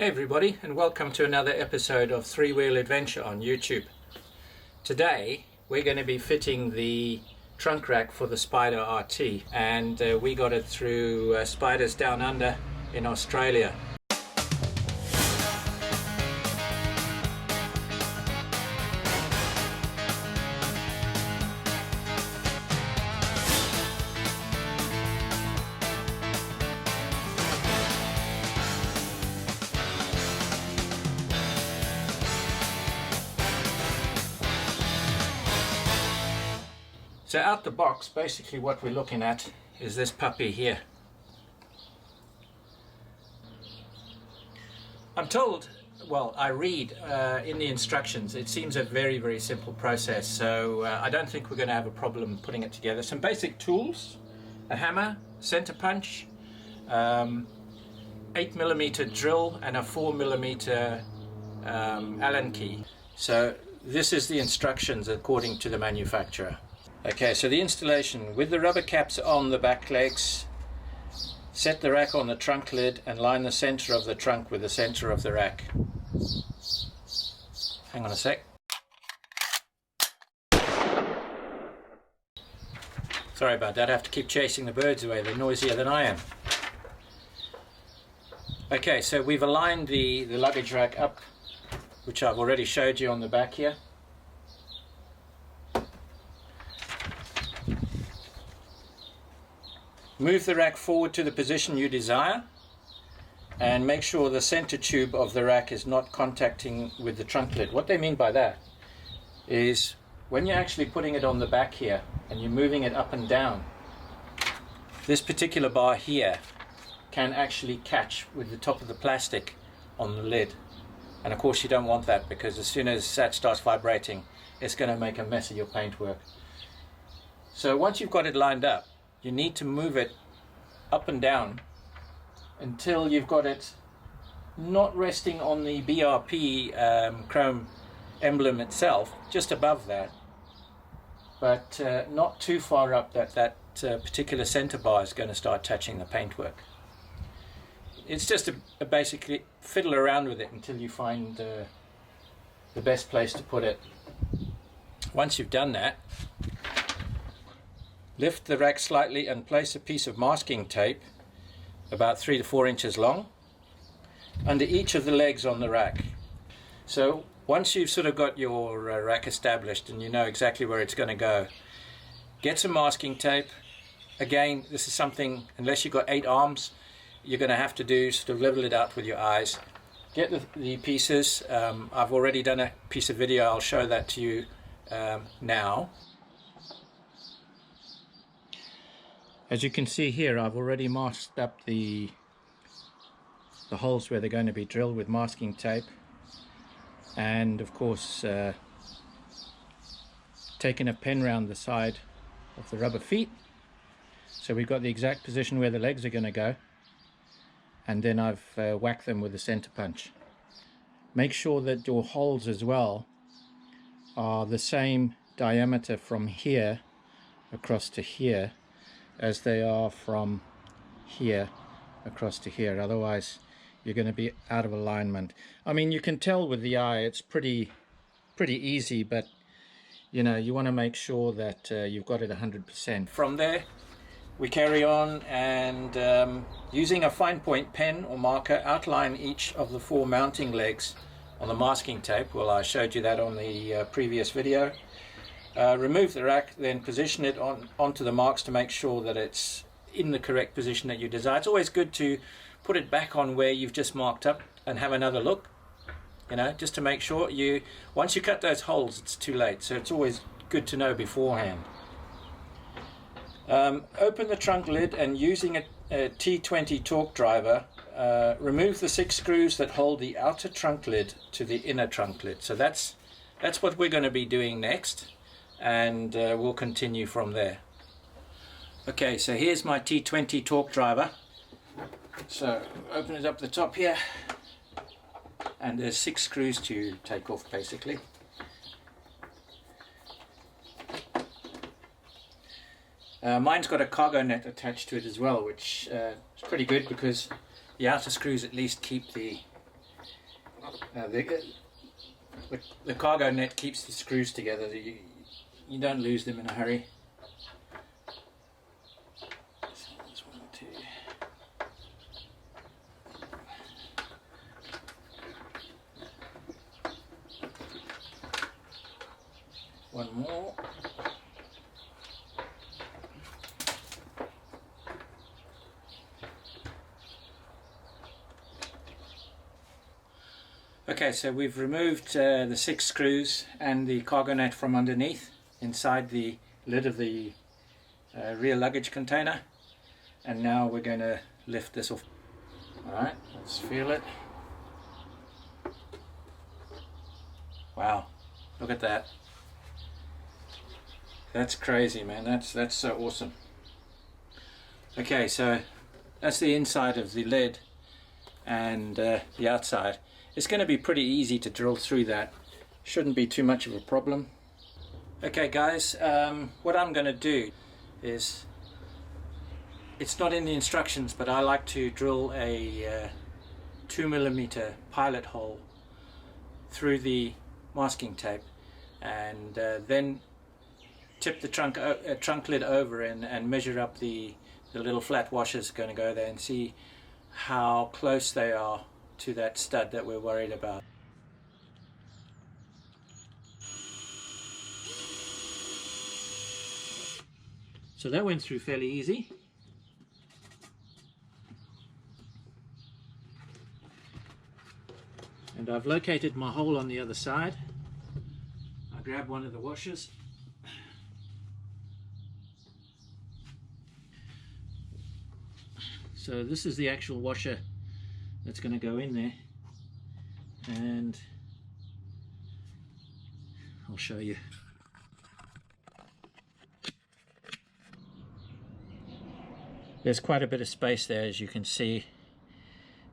Hey everybody, and welcome to another episode of Three Wheel Adventure on YouTube. Today we're going to be fitting the trunk rack for the Spyder RT, and we got it through Spyders Downunder in Australia. So out the box, basically what we're looking at is this puppy here. I'm told, well, I read in the instructions, it seems a very simple process, so I don't think we're going to have a problem putting it together. Some basic tools, a hammer, center punch, 8mm drill and a 4mm Allen key. So this is the instructions according to the manufacturer. Okay, so the installation: with the rubber caps on the back legs, set the rack on the trunk lid and line the center of the trunk with the center of the rack. Hang on a sec. Sorry about that, I have to keep chasing the birds away, they're noisier than I am. Okay, so we've aligned the luggage rack up, which I've already showed you on the back here. Move the rack forward to the position you desire and make sure the center tube of the rack is not contacting with the trunk lid. What they mean by that is when you're actually putting it on the back here and you're moving it up and down, this particular bar here can actually catch with the top of the plastic on the lid. And of course you don't want that, because as soon as that starts vibrating, it's going to make a mess of your paintwork. So once you've got it lined up, you need to move it up and down until you've got it not resting on the BRP chrome emblem itself, just above that, but not too far up that particular center bar is going to start touching the paintwork. It's just a basically fiddle around with it until you find the best place to put it. Once you've done that, lift the rack slightly and place a piece of masking tape about 3 to 4 inches long under each of the legs on the rack. So once you've sort of got your rack established and you know exactly where it's going to go, get some masking tape. Again, this is something, unless you've got 8 arms, you're going to have to do, sort of level it out with your eyes. Get the pieces. I've already done a piece of video, I'll show that to you now. As you can see here, I've already masked up the holes where they're going to be drilled with masking tape, and of course taken a pen round the side of the rubber feet, so we've got the exact position where the legs are going to go, and then I've whacked them with a center punch. Make sure that your holes as well are the same diameter from here across to here as they are from here across to here, otherwise you're going to be out of alignment. I mean, you can tell with the eye it's pretty easy, but you know, you want to make sure that you've got it 100%. From there we carry on and using a fine point pen or marker, outline each of the 4 mounting legs on the masking tape. Well, I showed you that on the previous video. Remove the rack, then position it onto the marks to make sure that it's in the correct position that you desire. It's always good to put it back on where you've just marked up and have another look, you know, just to make sure. Once you cut those holes, it's too late, so it's always good to know beforehand. Open the trunk lid and using a T20 torque driver, remove the 6 screws that hold the outer trunk lid to the inner trunk lid. So that's what we're going to be doing next, and we'll continue from there. Okay, so here's my T20 torque driver. So open it up the top here, and there's 6 screws to take off basically. Mine's got a cargo net attached to it as well, which is pretty good because the outer screws at least keep the The cargo net keeps the screws together. You don't lose them in a hurry. So there's 1, 2. One more. Okay, so we've removed the 6 screws and the cargo net from underneath inside the lid of the rear luggage container, and now we're going to lift this off. Alright, let's feel it. Wow, look at that. That's crazy, man. That's so awesome. Okay, so that's the inside of the lid and the outside. It's going to be pretty easy to drill through that. Shouldn't be too much of a problem. Okay guys, what I'm going to do is, it's not in the instructions, but I like to drill a 2mm pilot hole through the masking tape, and then tip the trunk lid over and measure up the little flat washers going to go there, and see how close they are to that stud that we're worried about. So that went through fairly easy. And I've located my hole on the other side. I grab one of the washers. So this is the actual washer that's going to go in there, and I'll show you. There's quite a bit of space there, as you can see,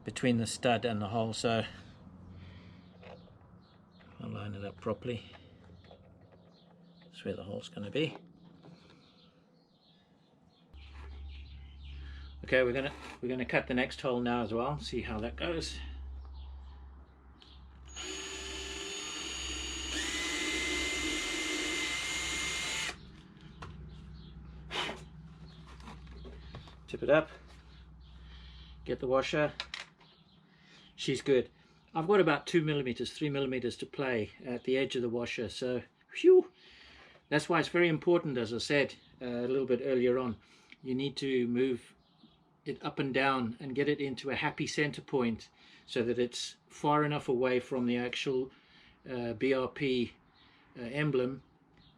between the stud and the hole, so I'll line it up properly. That's where the hole's going to be. Okay, we're gonna cut the next hole now as well, see how that goes. Tip it up, get the washer. She's good. I've got about 2mm, 3mm to play at the edge of the washer, so phew. That's why it's very important, as I said a little bit earlier on, you need to move it up and down and get it into a happy center point so that it's far enough away from the actual BRP emblem,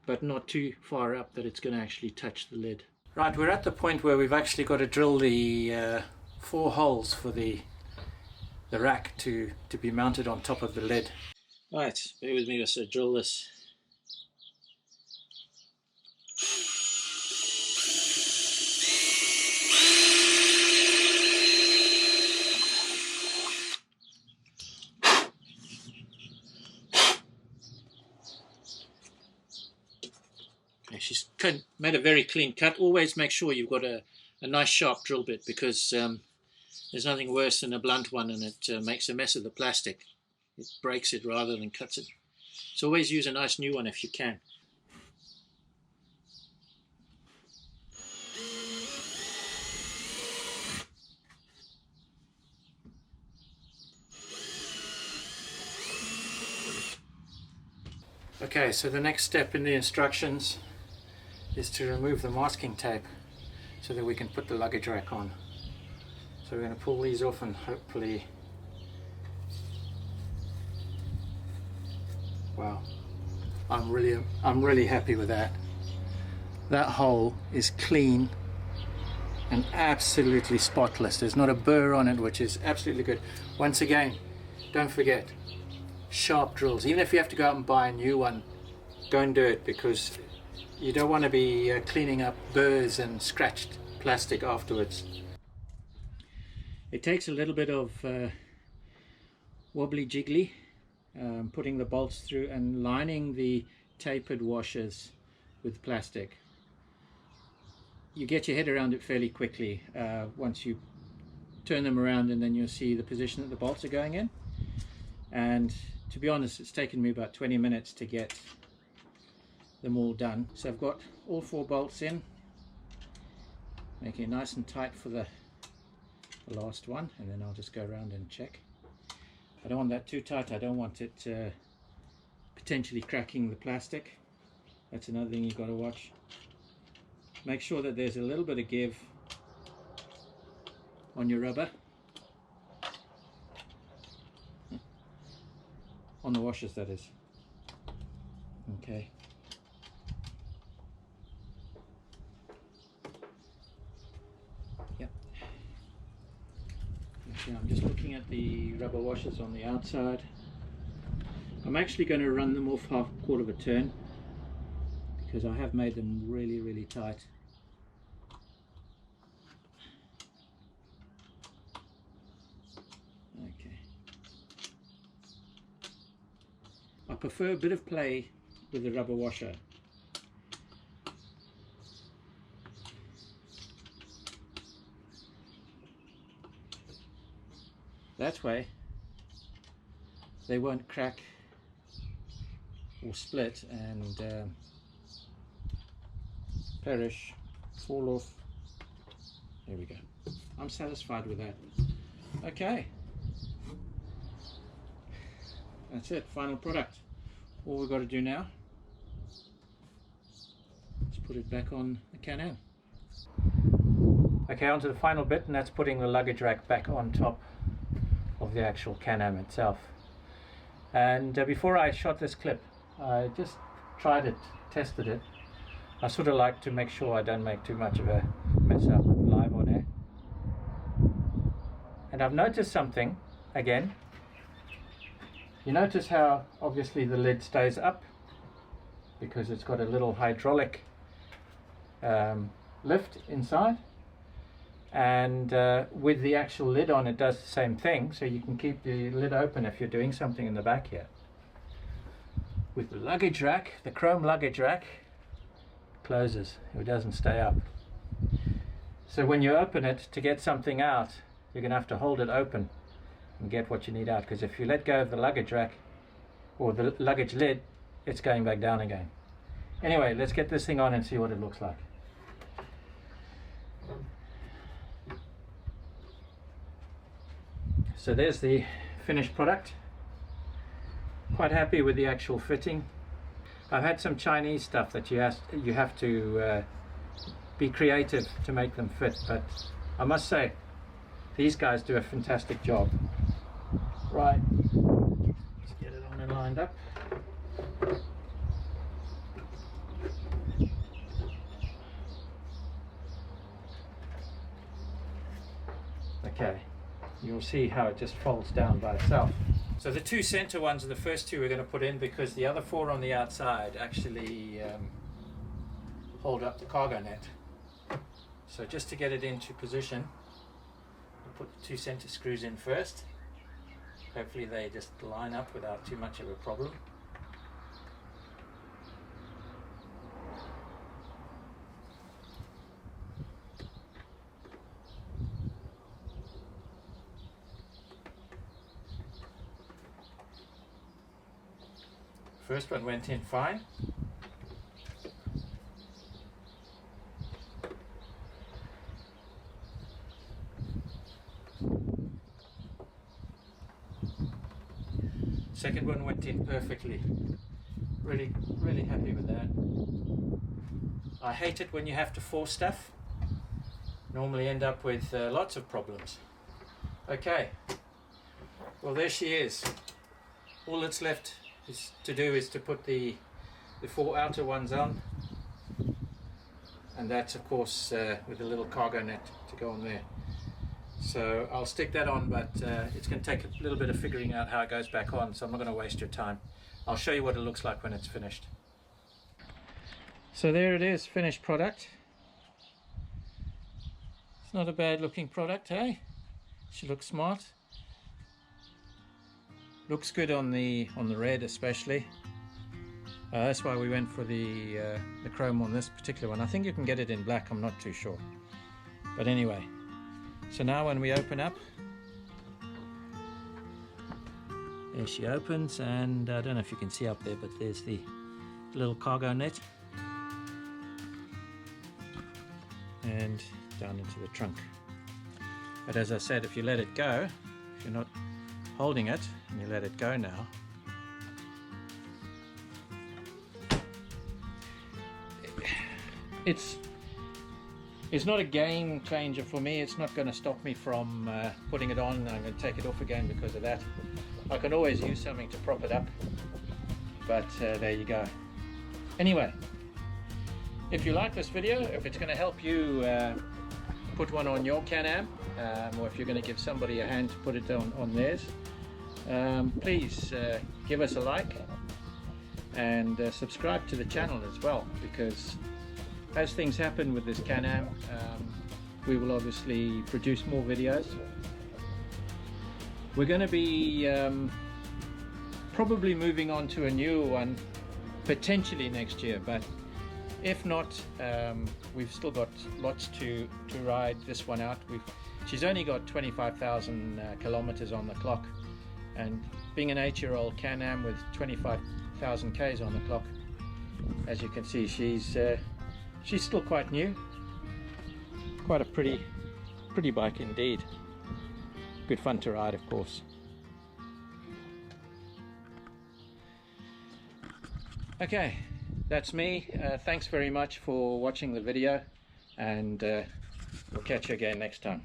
but not too far up that it's going to actually touch the lid. Right, we're at the point where we've actually got to drill the 4 holes for the rack to be mounted on top of the lid. Right, bear with me as I drill this. She's made a very clean cut. Always make sure you've got a nice sharp drill bit, because there's nothing worse than a blunt one and it makes a mess of the plastic. It breaks it rather than cuts it. So always use a nice new one if you can. Okay, so the next step in the instructions is to remove the masking tape so that we can put the luggage rack on. So we're going to pull these off and hopefully, wow, I'm really happy with that. That hole is clean and absolutely spotless. There's not a burr on it, which is absolutely good. Once again, don't forget, sharp drills. Even if you have to go out and buy a new one, go and do it, because you don't want to be cleaning up burrs and scratched plastic afterwards. It takes a little bit of wobbly jiggly, putting the bolts through and lining the tapered washers with plastic. You get your head around it fairly quickly once you turn them around, and then you'll see the position that the bolts are going in. and to be honest, it's taken me about 20 minutes to get them all done. So I've got all 4 bolts in, making it nice and tight for the last one, and then I'll just go around and check. I don't want that too tight. I don't want it potentially cracking the plastic. That's another thing you've got to watch. Make sure that there's a little bit of give on your rubber, on the washers that is. Okay. Yep. Okay, I'm just looking at the rubber washers on the outside. I'm actually going to run them off quarter of a turn because I have made them really tight. Okay. I prefer a bit of play with the rubber washer. That way they won't crack or split and perish, fall off. There we go. I'm satisfied with that. Okay, that's it, final product. All we've got to do now is put it back on the CanAm. Okay, on to the final bit, and that's putting the luggage rack back on top of the actual CanAm itself. And before I shot this clip, I just tried it, tested it. I sort of like to make sure I don't make too much of a mess up live on air. And I've noticed something again. You notice how obviously the lid stays up because it's got a little hydraulic lift inside, and with the actual lid on it does the same thing, so you can keep the lid open if you're doing something in the back here. With the luggage rack, the chrome luggage rack closes, it doesn't stay up. So when you open it to get something out, you're going to have to hold it open and get what you need out, because if you let go of the luggage rack or the luggage lid, it's going back down again. Anyway, let's get this thing on and see what it looks like. So there's the finished product. Quite happy with the actual fitting. I've had some Chinese stuff that you have to be creative to make them fit, but I must say these guys do a fantastic job. Right, let's get it on and lined up. Okay, you'll see how it just folds down by itself. So the 2 center ones are the first 2 we're going to put in, because the other 4 on the outside actually hold up the cargo net. So just to get it into position, we'll put the 2 center screws in first. Hopefully they just line up without too much of a problem. First one went in fine. Second one went in perfectly. Really happy with that. I hate it when you have to force stuff. Normally end up with lots of problems. Okay, well there she is. All that's left to do is to put the 4 outer ones on, and that's of course with a little cargo net to go on there. So I'll stick that on, but it's going to take a little bit of figuring out how it goes back on, so I'm not going to waste your time. I'll show you what it looks like when it's finished. So there it is, finished product. It's not a bad looking product, hey? She looks smart. Looks good on the red especially. That's why we went for the chrome on this particular one. I think you can get it in black, I'm not too sure. But anyway, so now when we open up, There she opens, and I don't know if you can see up there, but there's the little cargo net, and down into the trunk. But as I said, if you let it go, if you're not holding it and you let it go now, it's not a game changer for me. It's not going to stop me from putting it on. I'm going to take it off again because of that. I can always use something to prop it up, but there you go. Anyway, if you like this video, if it's going to help you put one on your CanAm, or if you're going to give somebody a hand to put it on theirs, please give us a like and subscribe to the channel as well, because as things happen with this CanAm, we will obviously produce more videos. We're going to be probably moving on to a newer one potentially next year, but if not, we've still got lots to ride this one out. She's only got 25,000 kilometers on the clock, and being an 8-year-old CanAm with 25,000 Ks on the clock, as you can see, she's still quite new. Quite a pretty bike indeed. Good fun to ride, of course. Okay, that's me. Thanks very much for watching the video, and we'll catch you again next time.